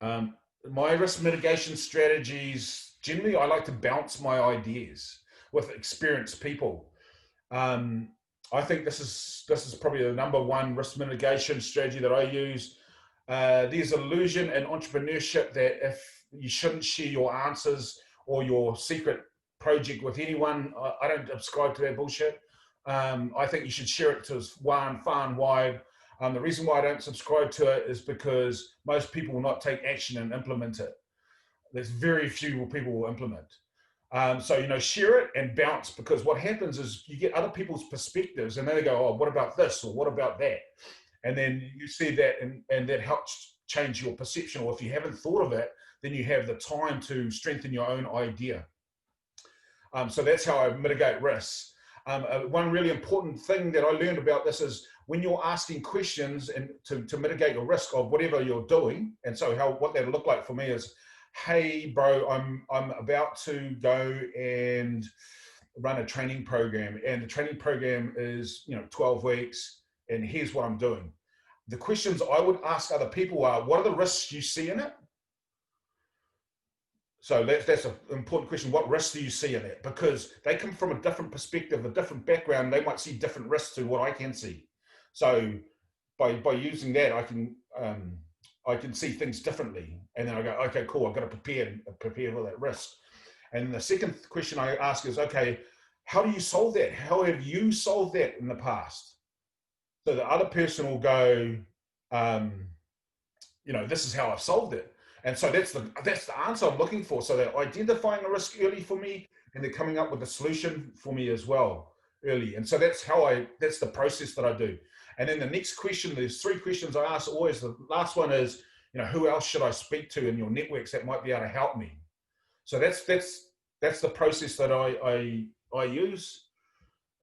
Um, my risk mitigation strategies, generally, I like to bounce my ideas with experienced people. Um, I think this is probably the number one risk mitigation strategy that I use. There's illusion in entrepreneurship that if you shouldn't share your answers or your secret project with anyone. I don't subscribe to that bullshit. I think you should share it to far and wide. The reason why I don't subscribe to it is because most people will not take action and implement it. There's very few people will implement. So, share it and bounce, because what happens is you get other people's perspectives and then they go, oh, what about this? Or what about that? And then you see that, and that helps change your perception. Or if you haven't thought of it, then you have the time to strengthen your own idea. So that's how I mitigate risks. One really important thing that I learned about this is when you're asking questions and to mitigate your risk of whatever you're doing. And so what that look like for me is, hey, bro, I'm about to go and run a training program, and the training program is 12 weeks, and here's what I'm doing. The questions I would ask other people are, what are the risks you see in it? So that's an important question. What risks do you see in it? Because they come from a different perspective, a different background. They might see different risks to what I can see. So by using that, I can see things differently, and then I go, okay, cool. I've got to prepare for that risk. And the second question I ask is, okay, how do you solve that? How have you solved that in the past? So the other person will go, this is how I've solved it. And so that's the answer I'm looking for. So they're identifying a risk early for me, and they're coming up with a solution for me as well early. And so that's the process that I do. And then the next question, there's three questions I ask always. The last one is, who else should I speak to in your networks that might be able to help me? So that's the process that I use.